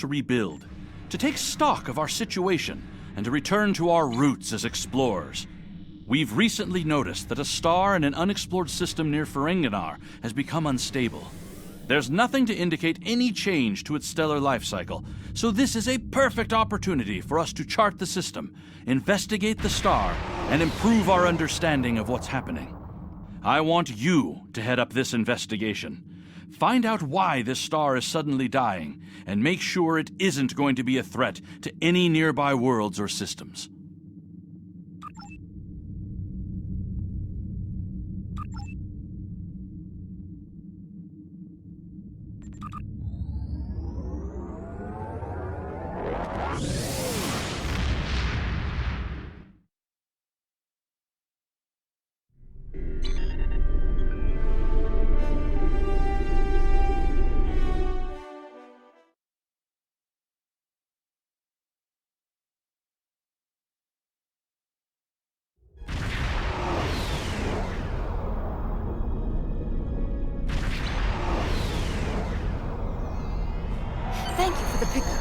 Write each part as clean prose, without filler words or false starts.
to rebuild, to take stock of our situation, and to return to our roots as explorers. We've recently noticed that a star in an unexplored system near Ferenginar has become unstable. There's nothing to indicate any change to its stellar life cycle, so this is a perfect opportunity for us to chart the system, investigate the star, and improve our understanding of what's happening. I want you to head up this investigation. Find out why this star is suddenly dying, and make sure it isn't going to be a threat to any nearby worlds or systems. Thank you for the pickup.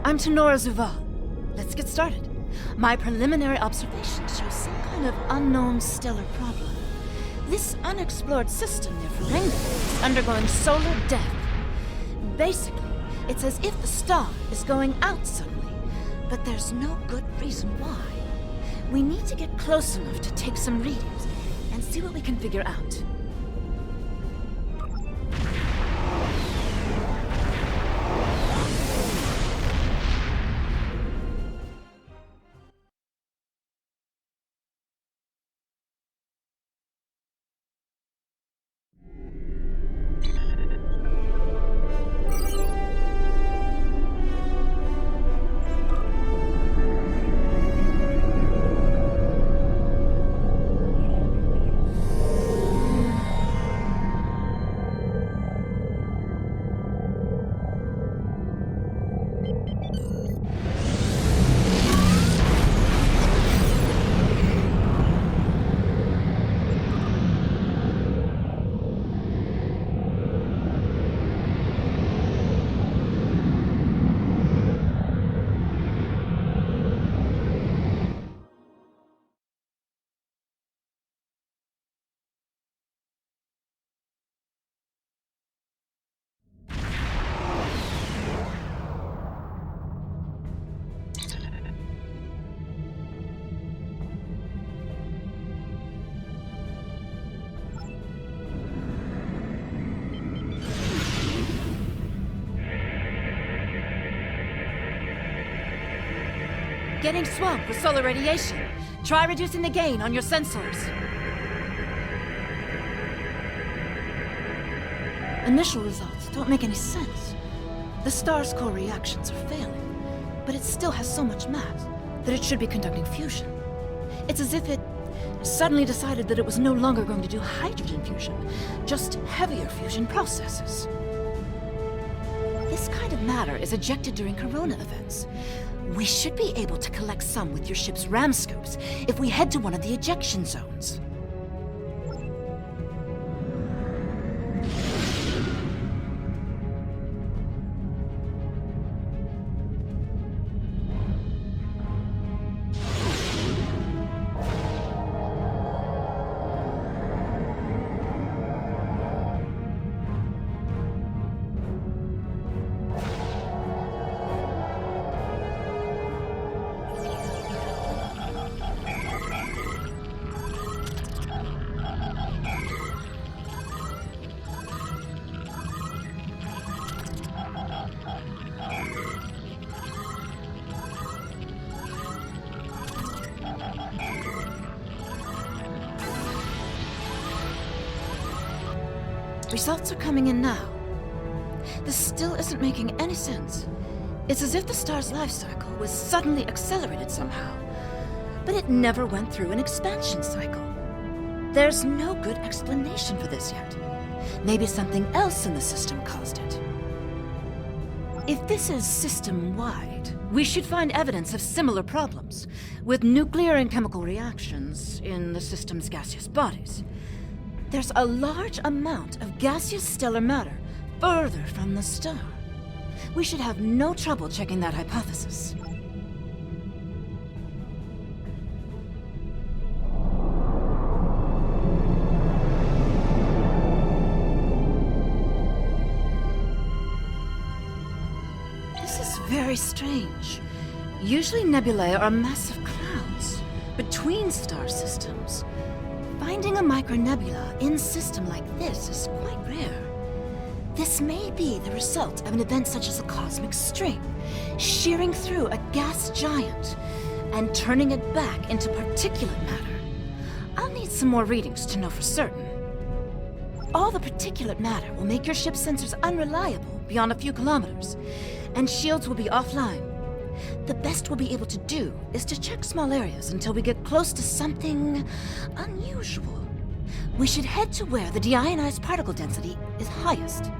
I'm Tenora Zuval. Let's get started. My preliminary observation shows some kind of unknown stellar problem. This unexplored system near Ferenginar is undergoing solar death. Basically, it's as if the star is going out suddenly, but there's no good reason why. We need to get close enough to take some readings and see what we can figure out. Getting swamped with solar radiation. Try reducing the gain on your sensors. Initial results don't make any sense. The star's core reactions are failing, but it still has so much mass that it should be conducting fusion. It's as if it suddenly decided that it was no longer going to do hydrogen fusion, just heavier fusion processes. This kind of matter is ejected during corona events. We should be able to collect some with your ship's ram scopes if we head to one of the ejection zones. Results are coming in now. This still isn't making any sense. It's as if the star's life cycle was suddenly accelerated somehow, but it never went through an expansion cycle. There's no good explanation for this yet. Maybe something else in the system caused it. If this is system-wide, we should find evidence of similar problems, with nuclear and chemical reactions in the system's gaseous bodies. There's a large amount of gaseous stellar matter further from the star. we should have no trouble checking that hypothesis. This is very strange. Usually nebulae are massive clouds between star systems. Finding a micronebula in a system like this is quite rare. This may be the result of an event such as a cosmic string, shearing through a gas giant and turning it back into particulate matter. I'll need some more readings to know for certain. All the particulate matter will make your ship's sensors unreliable beyond a few kilometers, and shields will be offline. The best we'll be able to do is to check small areas until we get close to something unusual. We should head to where the deionized particle density is highest.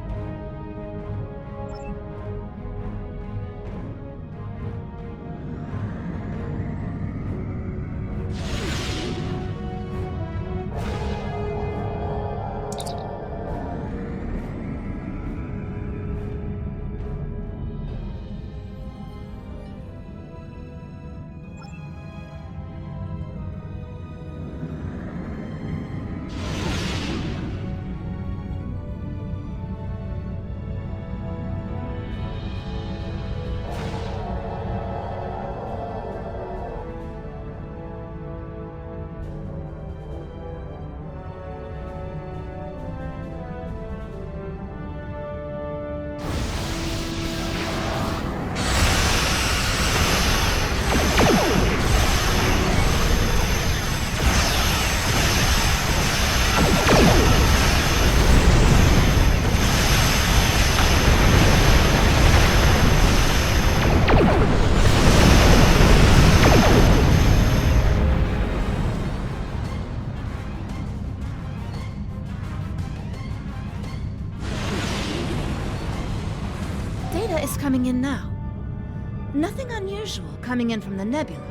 Data is coming in now. Nothing unusual coming in from the nebula,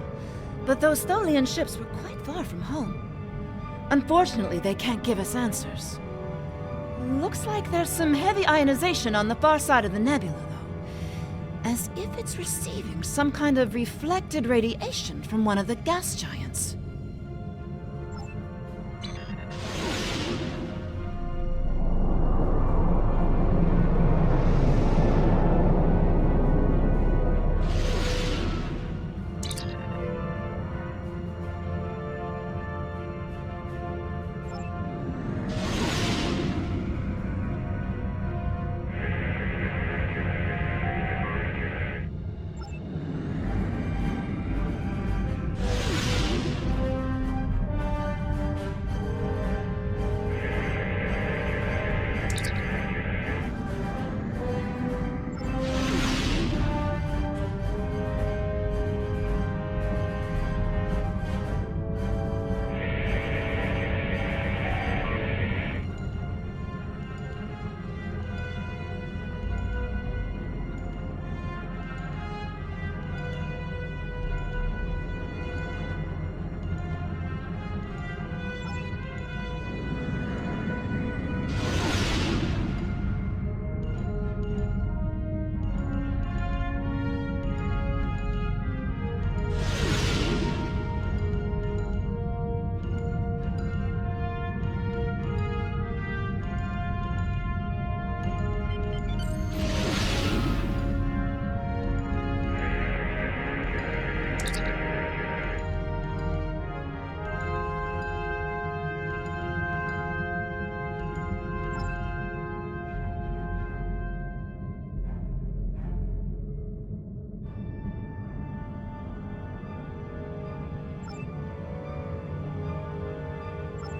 but those Tholian ships were quite far from home. Unfortunately, they can't give us answers. Looks like there's some heavy ionization on the far side of the nebula, though, as if it's receiving some kind of reflected radiation from one of the gas giants.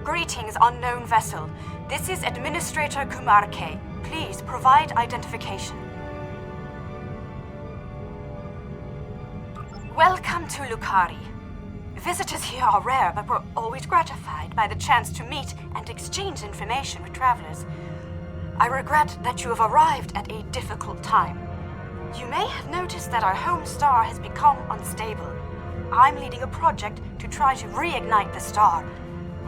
Greetings, unknown vessel. This is Administrator Kumar K. Please provide identification. Welcome to Lukari. Visitors here are rare, but we're always gratified by the chance to meet and exchange information with travelers. I regret that you have arrived at a difficult time. You may have noticed that our home star has become unstable. I'm leading a project to try to reignite the star.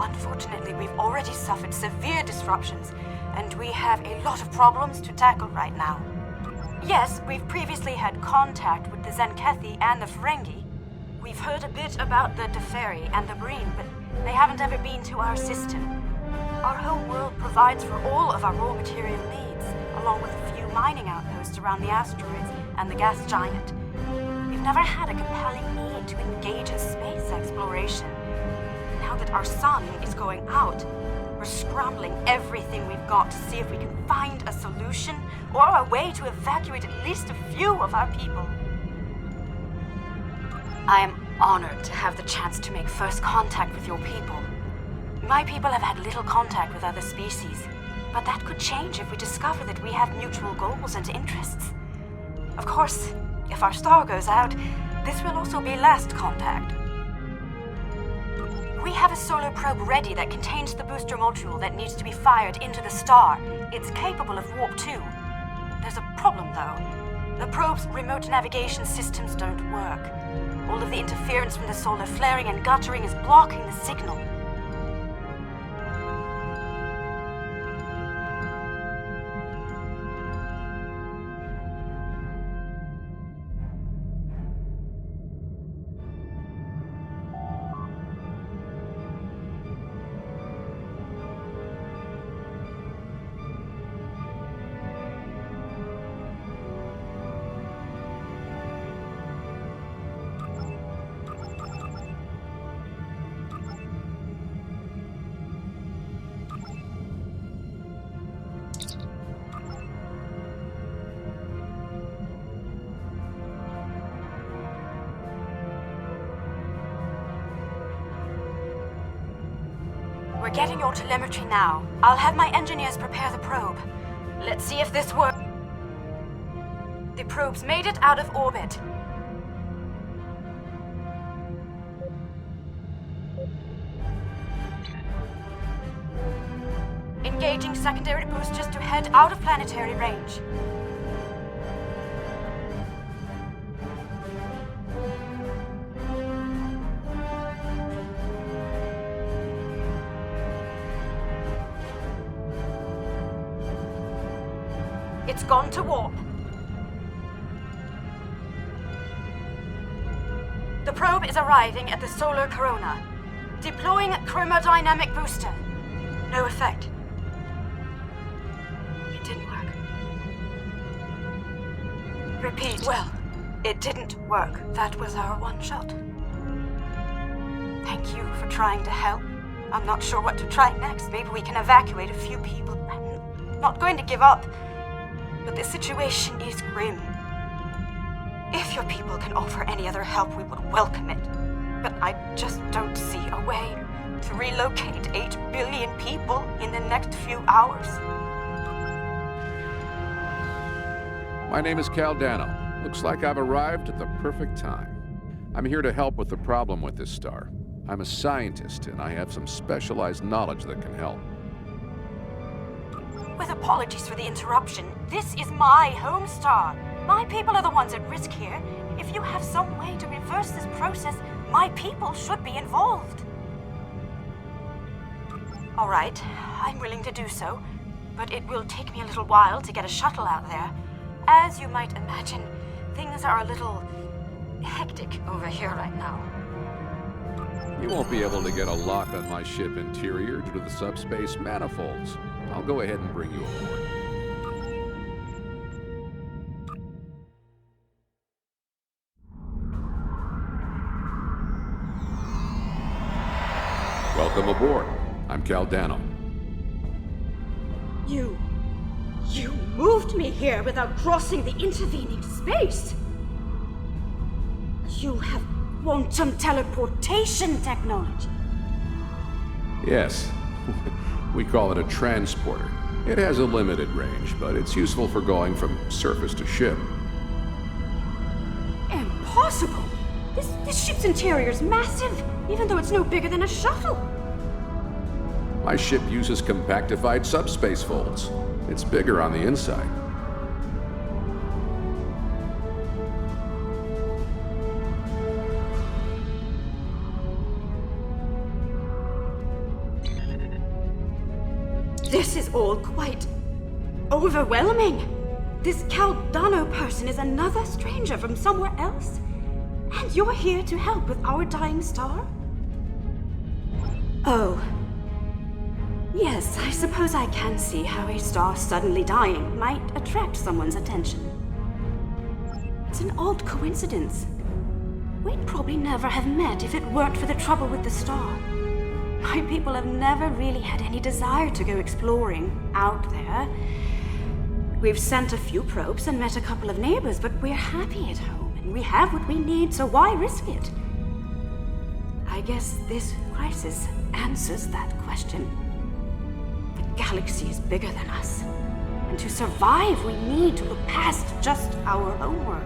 Unfortunately, we've already suffered severe disruptions, and we have a lot of problems to tackle right now. Yes, we've previously had contact with the Zenkethi and the Ferengi. We've heard a bit about the Teferi and the Breen, but they haven't ever been to our system. Our home world provides for all of our raw material needs, along with a few mining outposts around the asteroids and the gas giant. We've never had a compelling need to engage in space exploration. Now that our sun is going out, we're scrambling everything we've got to see if we can find a solution or a way to evacuate at least a few of our people. I am honored to have the chance to make first contact with your people. My people have had little contact with other species, but that could change if we discover that we have mutual goals and interests. Of course, if our star goes out, this will also be last contact. We have a solar probe ready that contains the booster module that needs to be fired into the star. It's capable of warp 2. There's a problem, though. The probe's remote navigation systems don't work. All of the interference from the solar flaring and guttering is blocking the signal. We're getting your telemetry now. I'll have my engineers prepare the probe. Let's see if this works. The probe's made it out of orbit. Engaging secondary boosters to head out of planetary range. It's gone to warp. The probe is arriving at the solar corona. Deploying chromodynamic booster. No effect. It didn't work. Repeat. Well, it didn't work. That was our one shot. Thank you for trying to help. I'm not sure what to try next. Maybe we can evacuate a few people. I'm not going to give up. But the situation is grim. If your people can offer any other help, we would welcome it. But I just don't see a way to relocate 8 billion people in the next few hours. My name is Cal Dano. Looks like I've arrived at the perfect time. I'm here to help with the problem with this star. I'm a scientist, and I have some specialized knowledge that can help. With apologies for the interruption, this is my home star. My people are the ones at risk here. If you have some way to reverse this process, my people should be involved. All right, I'm willing to do so, but it will take me a little while to get a shuttle out there. As you might imagine, things are a little hectic over here right now. You won't be able to get a lock on my ship interior due to the subspace manifolds. I'll go ahead and bring you aboard. Welcome aboard. I'm Cal Dano. You moved me here without crossing the intervening space. You have quantum teleportation technology. Yes. We call it a transporter. It has a limited range, but it's useful for going from surface to ship. Impossible! This ship's interior is massive, even though it's no bigger than a shuttle. My ship uses compactified subspace folds. It's bigger on the inside. This is all quite overwhelming. This Caldano person is another stranger from somewhere else? And you're here to help with our dying star? Oh. Yes, I suppose I can see how a star suddenly dying might attract someone's attention. It's an odd coincidence. We'd probably never have met if it weren't for the trouble with the star. My people have never really had any desire to go exploring out there. We've sent a few probes and met a couple of neighbors, but we're happy at home, and we have what we need, so why risk it? I guess this crisis answers that question. The galaxy is bigger than us, and to survive, we need to look past just our home world.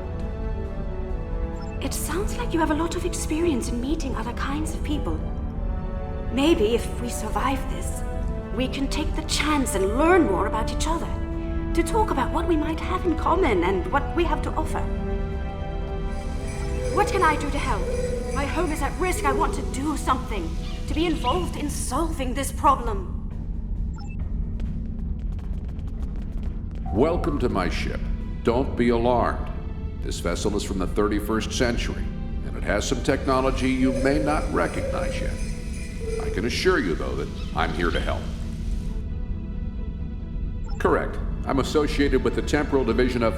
It sounds like you have a lot of experience in meeting other kinds of people. Maybe if we survive this, we can take the chance and learn more about each other, to talk about what we might have in common and what we have to offer. What can I do to help? My home is at risk. I want to do something, to be involved in solving this problem. Welcome to my ship. Don't be alarmed. This vessel is from the 31st century, and it has some technology you may not recognize yet. I can assure you, though, that I'm here to help. Correct. I'm associated with the Temporal Division of...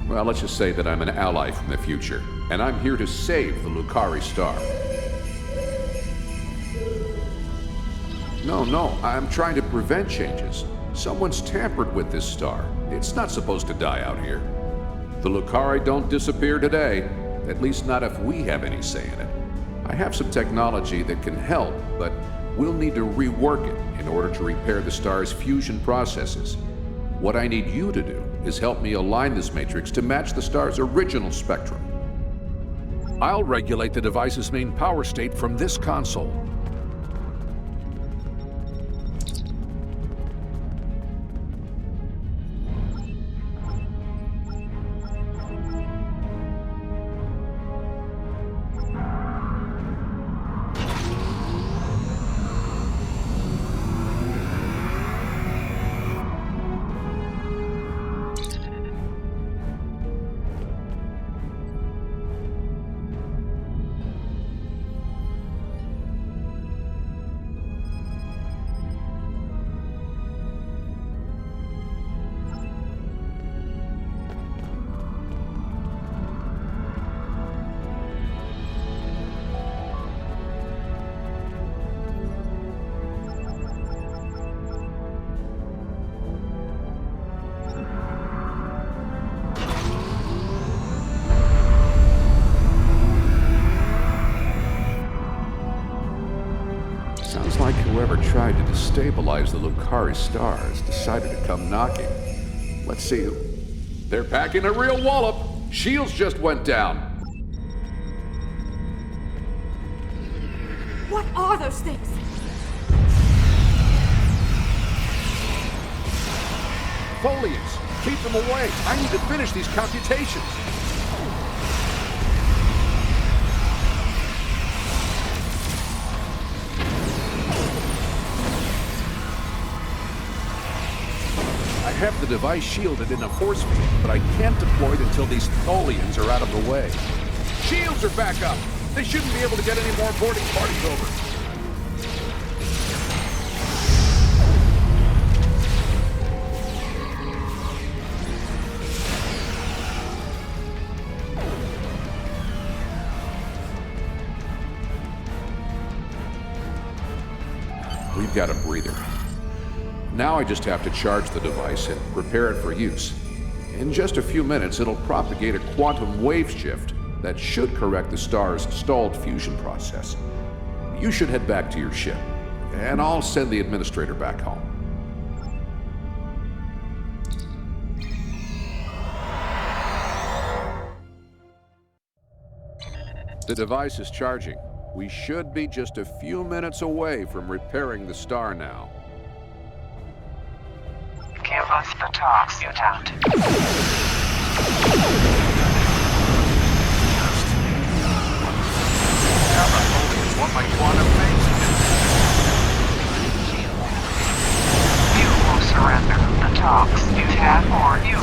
Well, let's just say that I'm an ally from the future, and I'm here to save the Lucari star. No, I'm trying to prevent changes. Someone's tampered with this star. It's not supposed to die out here. The Lucari don't disappear today, at least not if we have any say in it. I have some technology that can help, but we'll need to rework it in order to repair the star's fusion processes. What I need you to do is help me align this matrix to match the star's original spectrum. I'll regulate the device's main power state from this console. Sounds like whoever tried to destabilize the Lucari star has decided to come knocking. Let's see who... They're packing a real wallop! Shields just went down! What are those things? Folians! Keep them away! I need to finish these computations! I have the device shielded in a force field, but I can't deploy it until these Tholians are out of the way. Shields are back up! They shouldn't be able to get any more boarding parties over. We've got a breather. Now I just have to charge the device and prepare it for use. In just a few minutes, it'll propagate a quantum wave shift that should correct the star's stalled fusion process. You should head back to your ship, and I'll send the administrator back home. The device is charging. We should be just a few minutes away from repairing the star now. Give us the talks, mutant. Want my quantum phase? You will surrender the talks, mutant, or you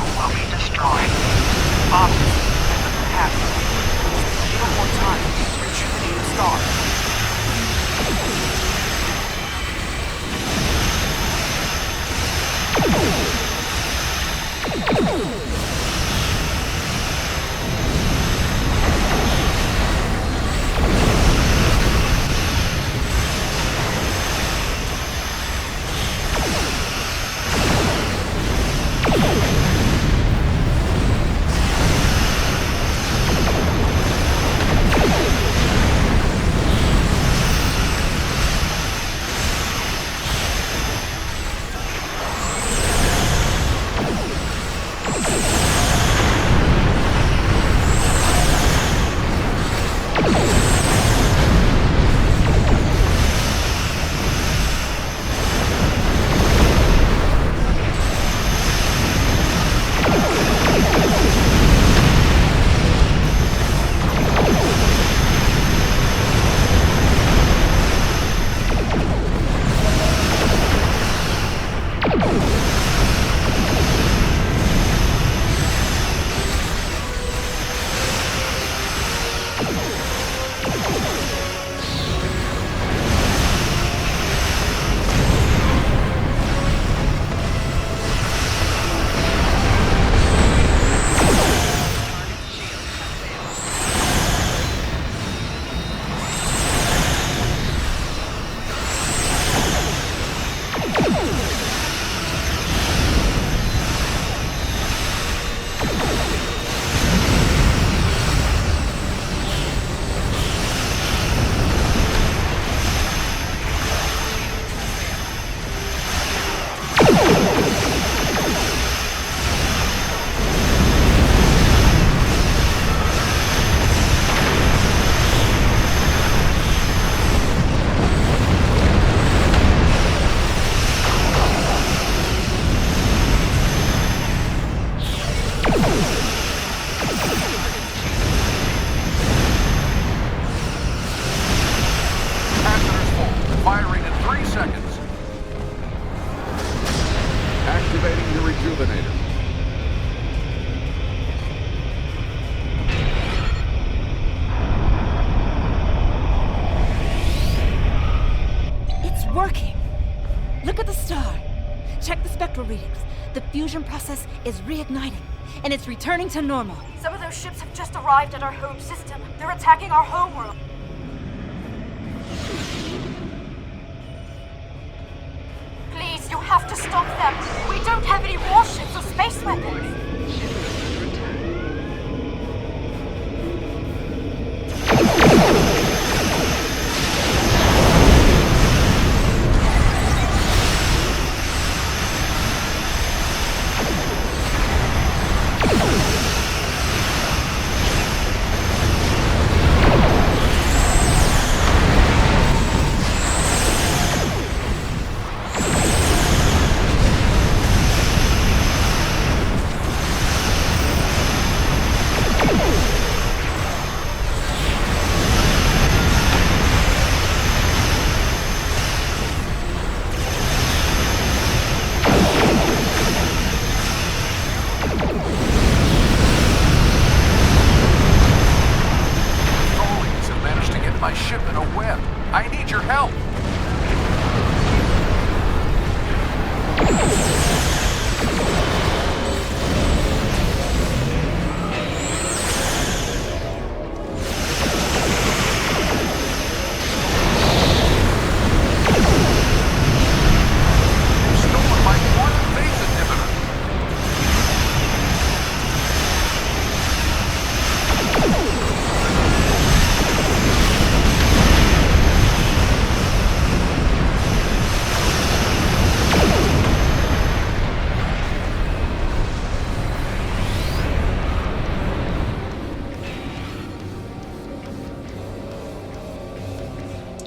spectral readings. The fusion process is reigniting, and it's returning to normal. Some of those ships have just arrived at our home system. They're attacking our homeworld. Please, you have to stop them. We don't have any warships or space weapons.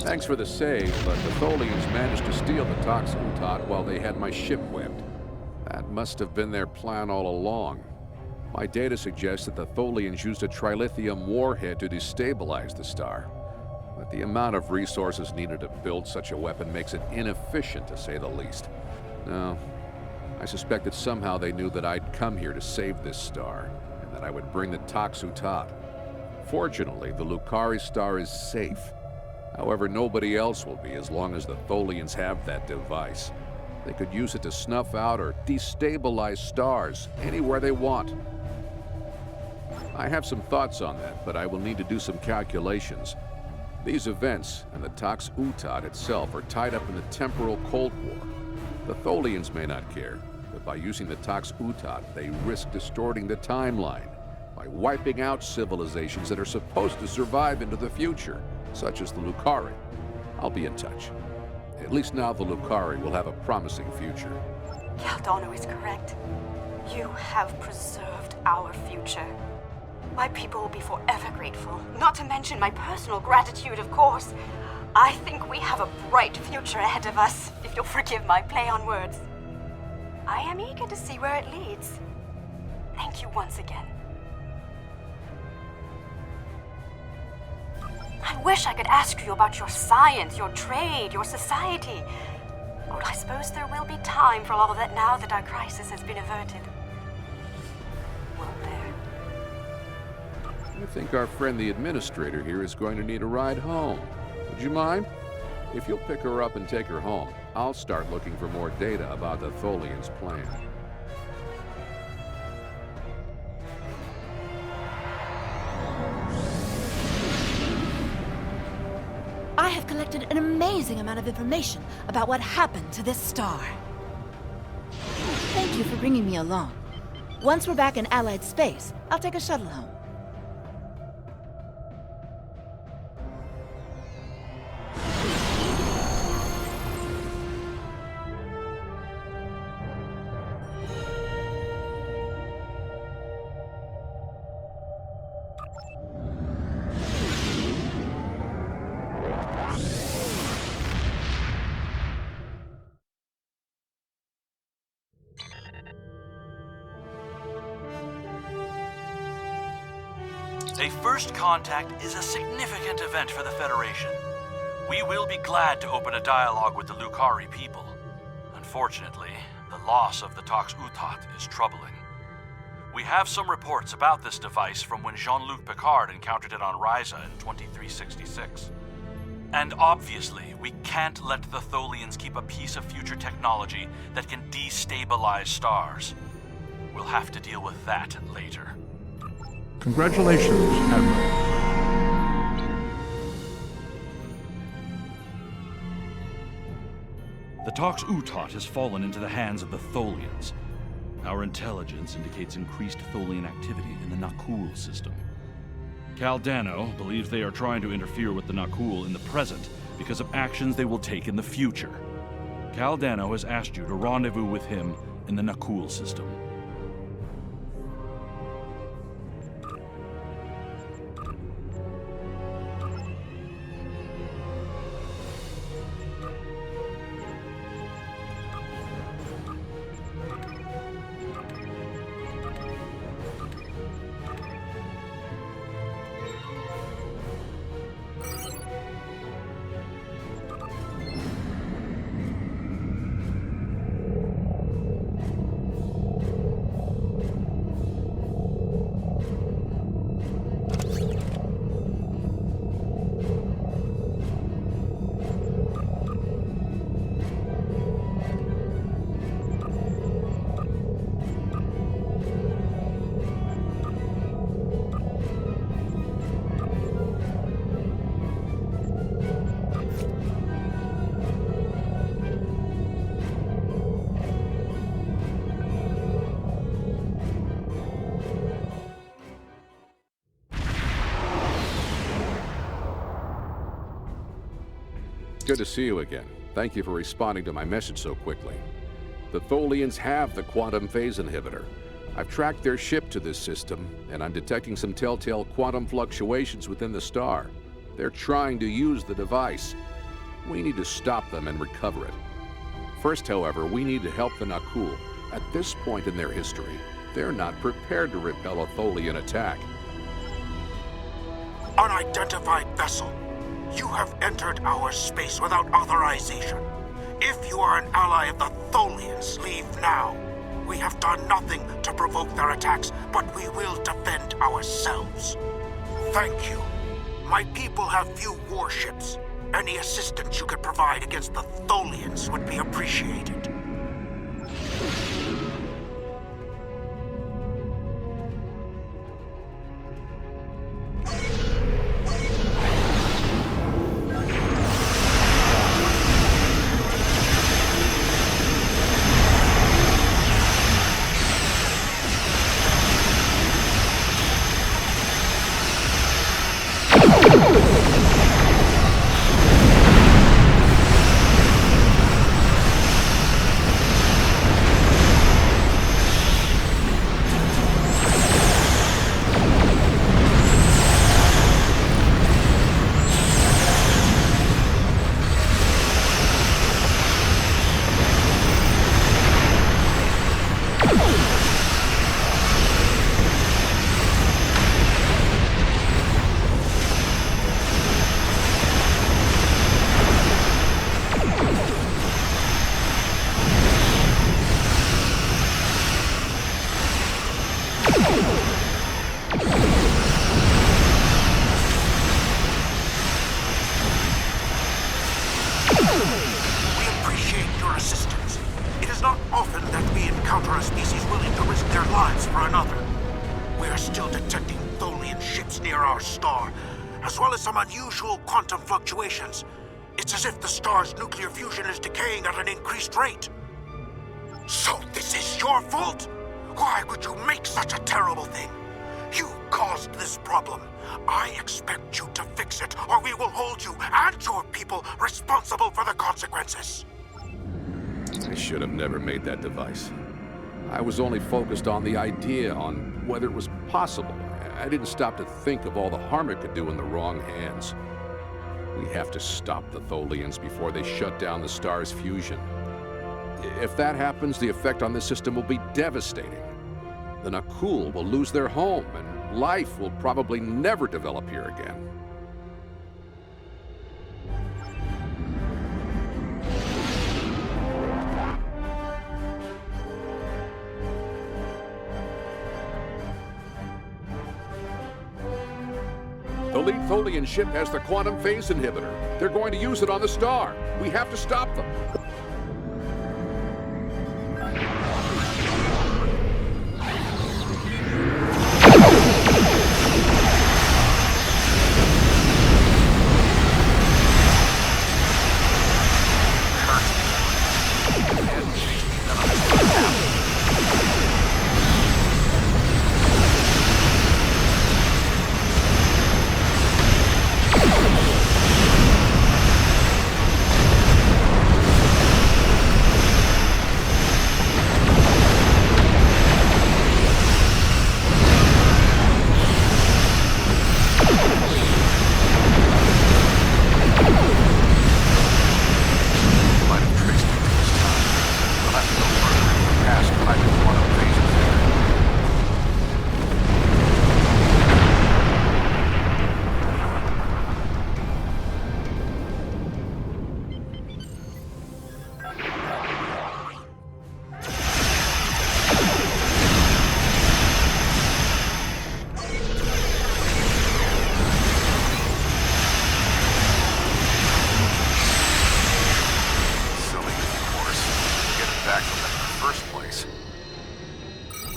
Thanks for the save, but the Tholians managed to steal the Tox Utat while they had my ship whipped. That must have been their plan all along. My data suggests that the Tholians used a trilithium warhead to destabilize the star. But the amount of resources needed to build such a weapon makes it inefficient, to say the least. No, I suspect that somehow they knew that I'd come here to save this star, and that I would bring the Tox Utat. Fortunately, the Lukari star is safe. However, nobody else will be as long as the Tholians have that device. They could use it to snuff out or destabilize stars anywhere they want. I have some thoughts on that, but I will need to do some calculations. These events and the Tox Utat itself are tied up in the temporal Cold War. The Tholians may not care, but by using the Tox Utat, they risk distorting the timeline by wiping out civilizations that are supposed to survive into the future, such as the Lukari. I'll be in touch. At least now the Lukari will have a promising future. Caldano is correct. You have preserved our future. My people will be forever grateful, not to mention my personal gratitude, of course. I think we have a bright future ahead of us, if you'll forgive my play on words. I am eager to see where it leads. Thank you once again. I wish I could ask you about your science, your trade, your society. But I suppose there will be time for all of that now that our crisis has been averted. Well, there. I think our friend the administrator here is going to need a ride home. Would you mind? If you'll pick her up and take her home, I'll start looking for more data about the Tholians' plan. I have collected an amazing amount of information about what happened to this star. Thank you for bringing me along. Once we're back in Allied space, I'll take a shuttle home. A first contact is a significant event for the Federation. We will be glad to open a dialogue with the Lukari people. Unfortunately, the loss of the Tox Utat is troubling. We have some reports about this device from when Jean-Luc Picard encountered it on Risa in 2366. And obviously, we can't let the Tholians keep a piece of future technology that can destabilize stars. We'll have to deal with that later. Congratulations, Admiral. The Tox Utot has fallen into the hands of the Tholians. Our intelligence indicates increased Tholian activity in the Nakul system. Caldano believes they are trying to interfere with the Nakul in the present because of actions they will take in the future. Caldano has asked you to rendezvous with him in the Nakul system. Good to see you again. Thank you for responding to my message so quickly. The Tholians have the quantum phase inhibitor. I've tracked their ship to this system, and I'm detecting some telltale quantum fluctuations within the star. They're trying to use the device. We need to stop them and recover it. First, however, we need to help the Nakul. At this point in their history, they're not prepared to repel a Tholian attack. Unidentified vessel. You have entered our space without authorization. If you are an ally of the Tholians, leave now. We have done nothing to provoke their attacks, but we will defend ourselves. Thank you. My people have few warships. Any assistance you could provide against the Tholians would be appreciated. Fluctuations. It's as if the star's nuclear fusion is decaying at an increased rate. So this is your fault? Why would you make such a terrible thing? You caused this problem. I expect you to fix it, or we will hold you and your people responsible for the consequences. I should have never made that device. I was only focused on the idea, on whether it was possible. I didn't stop to think of all the harm it could do in the wrong hands. We have to stop the Tholians before they shut down the star's fusion. If that happens, the effect on the system will be devastating. The Nakul will lose their home, and life will probably never develop here again. The lead Tholian ship has the quantum phase inhibitor. They're going to use it on the star. We have to stop them.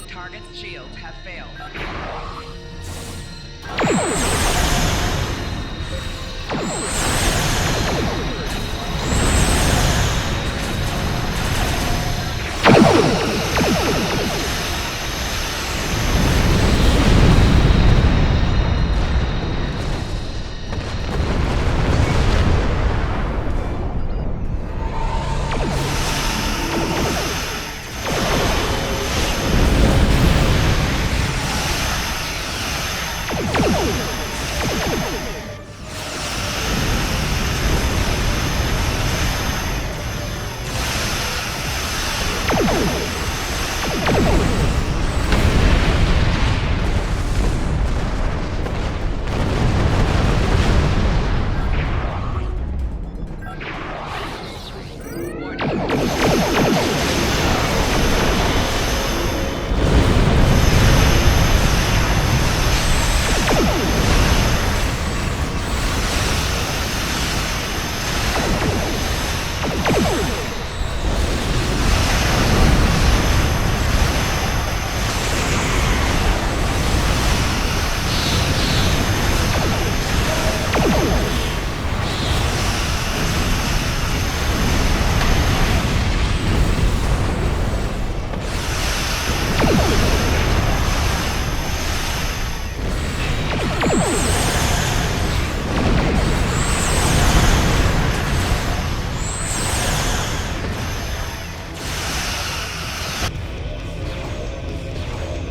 Target's shields have failed.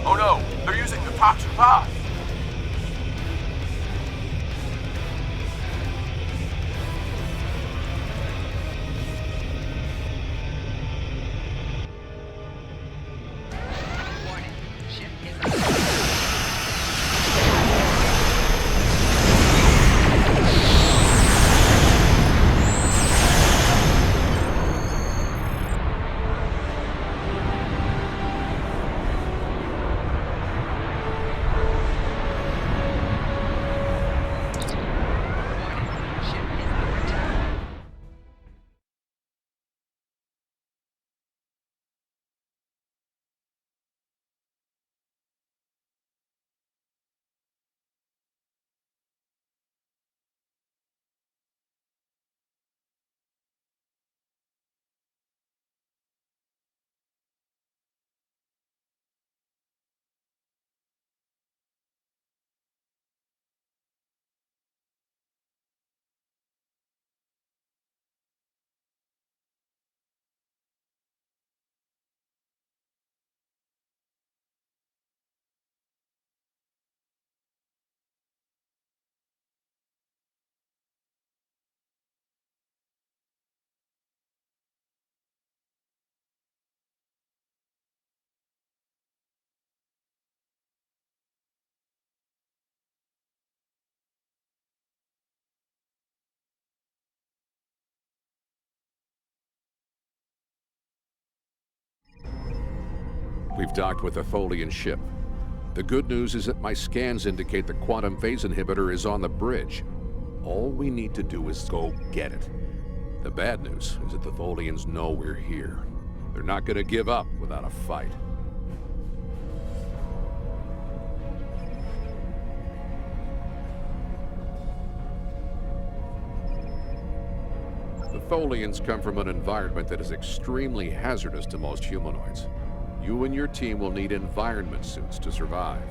Oh no, they're using the toxin pod. Warning. Ship is under We've docked with a Tholian ship. The good news is that my scans indicate the quantum phase inhibitor is on the bridge. All we need to do is go get it. The bad news is that the Tholians know we're here. They're not going to give up without a fight. The Tholians come from an environment that is extremely hazardous to most humanoids. You and your team will need environment suits to survive.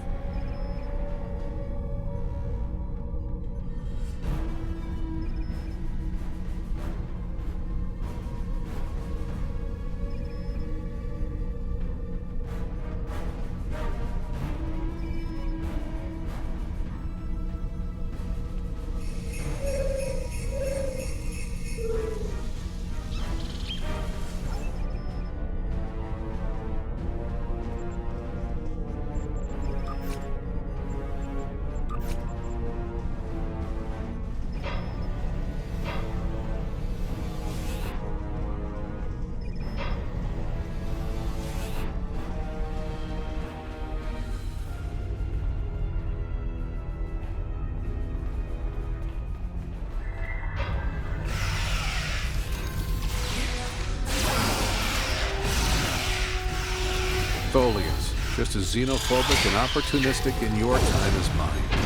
Tholians, just as xenophobic and opportunistic in your time as mine.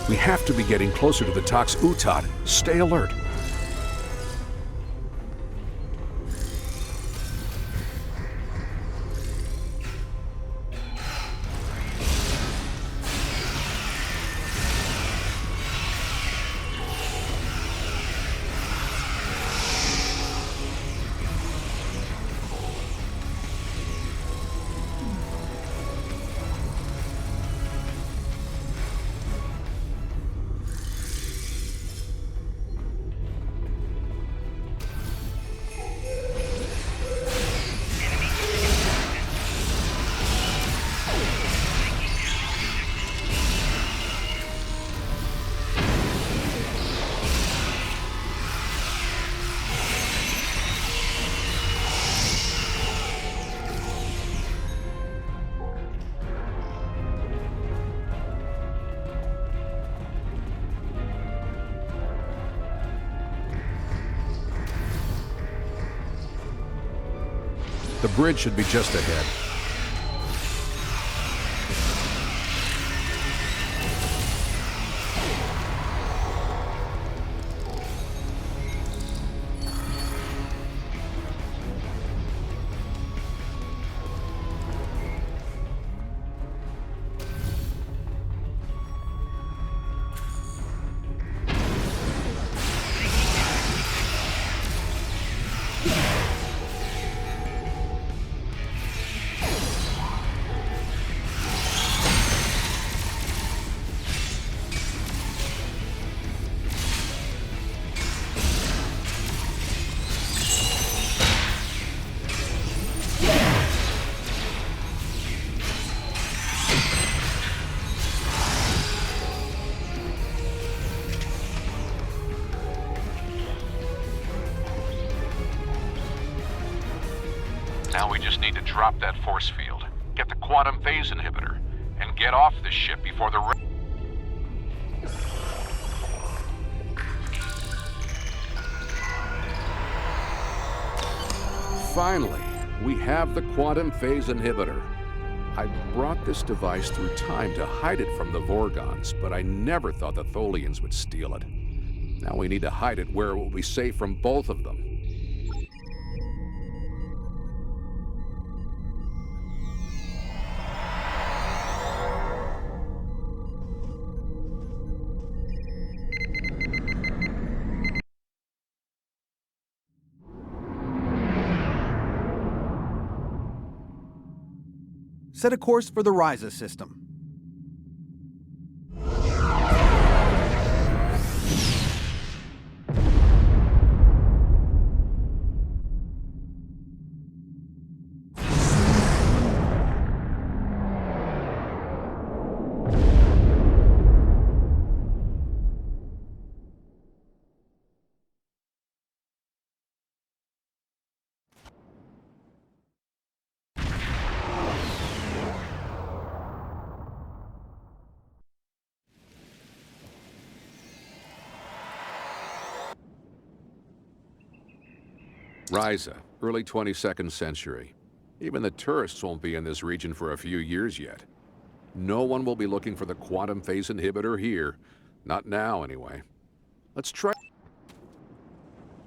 We have to be getting closer to the Tox Utad. Stay alert. The bridge should be just ahead. Now we just need to drop that force field, get the quantum phase inhibitor, and get off this ship before the Finally, we have the quantum phase inhibitor. I brought this device through time to hide it from the Vorgons, but I never thought the Tholians would steal it. Now we need to hide it where it will be safe from both of them. Set a course for the Ryza system. Ryza, early 22nd century. Even the tourists won't be in this region for a few years yet. No one will be looking for the quantum phase inhibitor here. Not now, anyway. Let's try...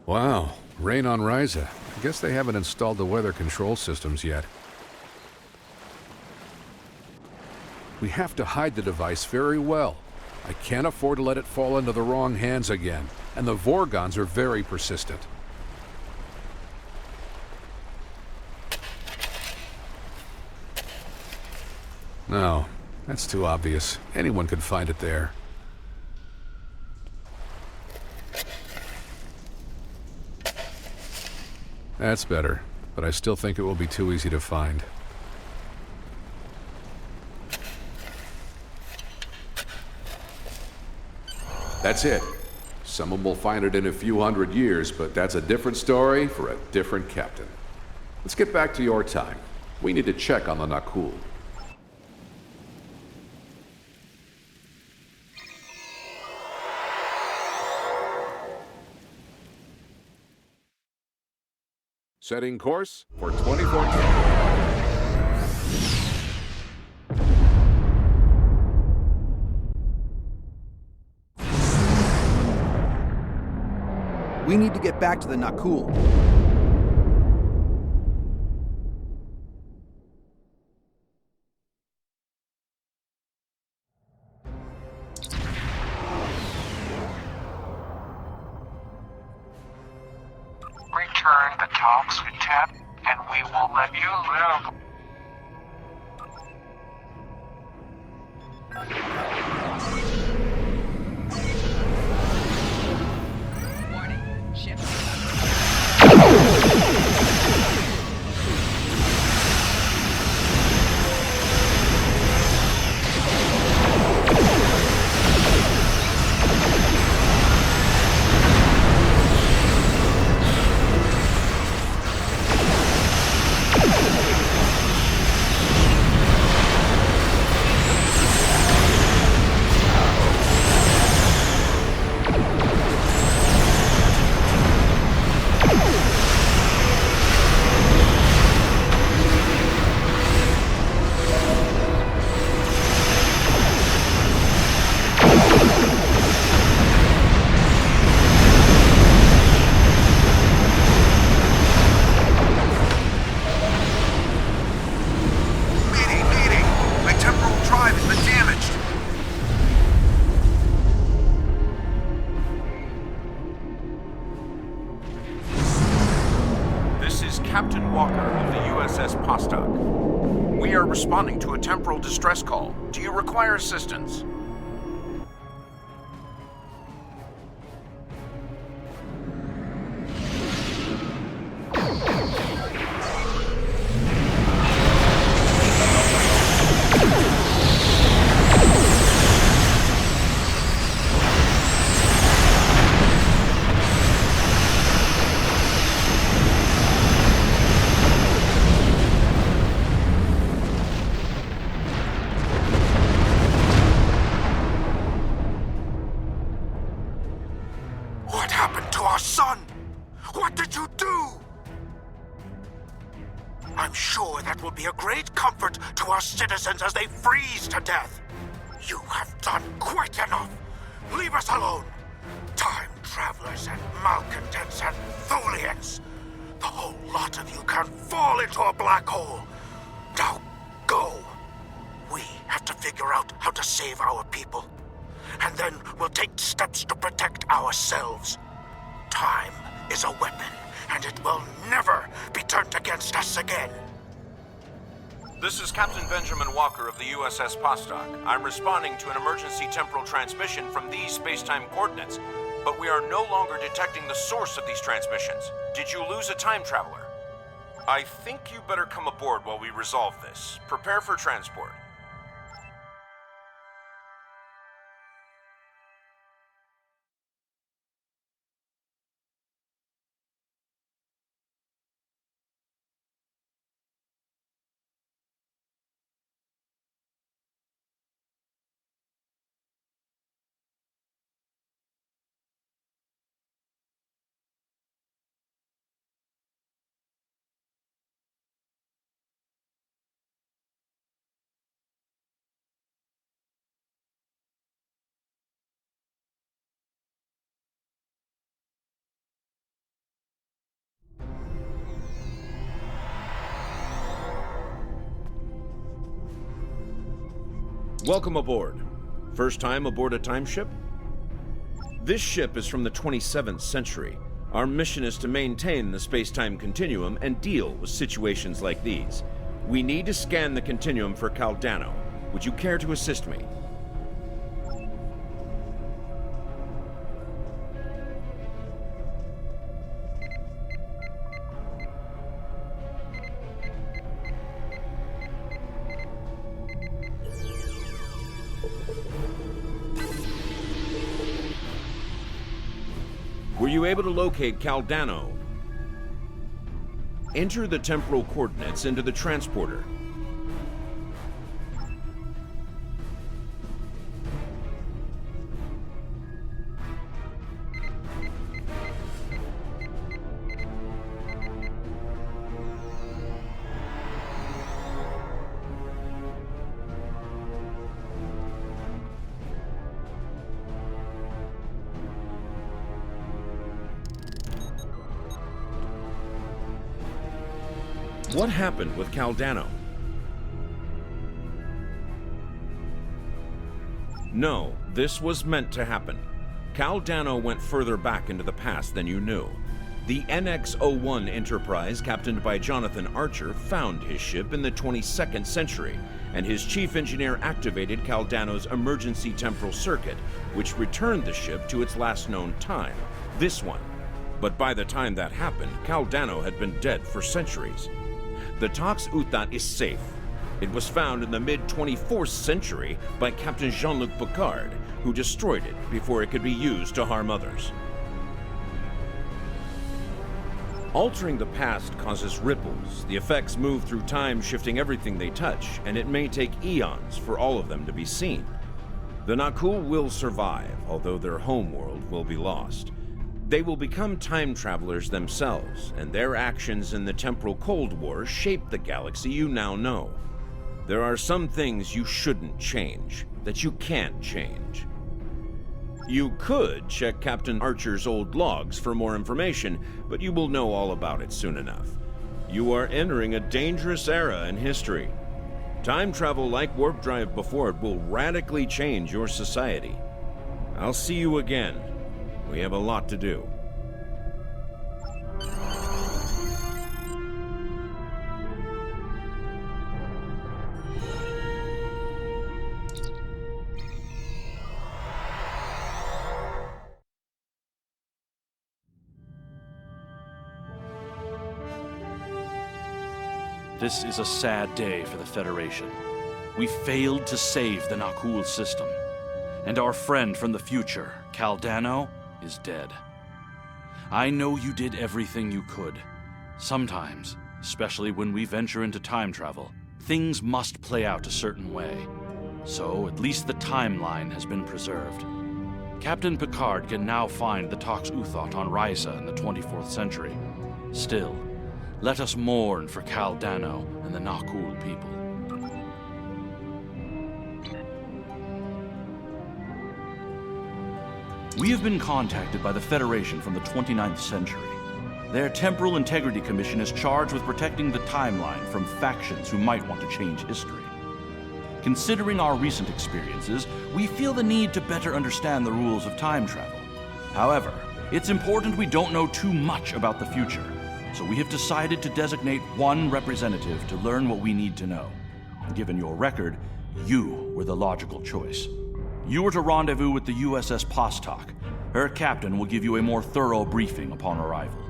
Wow, rain on Ryza. I guess they haven't installed the weather control systems yet. We have to hide the device very well. I can't afford to let it fall into the wrong hands again, and the Vorgons are very persistent. No, that's too obvious. Anyone could find it there. That's better, but I still think it will be too easy to find. That's it. Someone will find it in a few hundred years, but that's a different story for a different captain. Let's get back to your time. We need to check on the Nakul. Setting course for 2014. We need to get back to the Nakul. Return the toxic tap, and we will let you live. Warning. Ship Captain Walker of the USS Postok. We are responding to a temporal distress call. Do you require assistance? What happened to our son? What did you do? I'm sure that will be a great comfort to our citizens as they freeze to death. You have done quite enough. Leave us alone. Time travelers and malcontents and Tholians. The whole lot of you can fall into a black hole. Now, go. We have to figure out how to save our people. And then we'll take steps to protect ourselves. Time is a weapon, and it will never be turned against us again. This is Captain Benjamin Walker of the USS Postok. I'm responding to an emergency temporal transmission from these space-time coordinates, but we are no longer detecting the source of these transmissions. Did you lose a time traveler? I think you better come aboard while we resolve this. Prepare for transport. Welcome aboard. First time aboard a time ship? This ship is from the 27th century. Our mission is to maintain the space-time continuum and deal with situations like these. We need to scan the continuum for Caldano. Would you care to assist me? Were you able to locate Caldano? Enter the temporal coordinates into the transporter. What happened with Caldano? No, this was meant to happen. Caldano went further back into the past than you knew. The NX-01 Enterprise, captained by Jonathan Archer, found his ship in the 22nd century, and his chief engineer activated Caldano's emergency temporal circuit, which returned the ship to its last known time, this one. But by the time that happened, Caldano had been dead for centuries. The Tox Uthant is safe. It was found in the mid-24th century by Captain Jean-Luc Picard, who destroyed it before it could be used to harm others. Altering the past causes ripples. The effects move through time, shifting everything they touch, and it may take eons for all of them to be seen. The Nakul will survive, although their homeworld will be lost. They will become time travelers themselves, and their actions in the temporal Cold War shaped the galaxy you now know. There are some things you shouldn't change, that you can't change. You could check Captain Archer's old logs for more information, but you will know all about it soon enough. You are entering a dangerous era in history. Time travel like warp drive before it will radically change your society. I'll see you again. We have a lot to do. This is a sad day for the Federation. We failed to save the Nakul system, and our friend from the future, Caldano, is dead. I know you did everything you could. Sometimes, especially when we venture into time travel, things must play out a certain way. So, at least the timeline has been preserved. Captain Picard can now find the Tox Uthant on Risa in the 24th century. Still, let us mourn for Caldano and the Nakul people. We have been contacted by the Federation from the 29th century. Their Temporal Integrity Commission is charged with protecting the timeline from factions who might want to change history. Considering our recent experiences, we feel the need to better understand the rules of time travel. However, it's important we don't know too much about the future, so we have decided to designate one representative to learn what we need to know. Given your record, you were the logical choice. You are to rendezvous with the USS Postok. Her captain will give you a more thorough briefing upon arrival.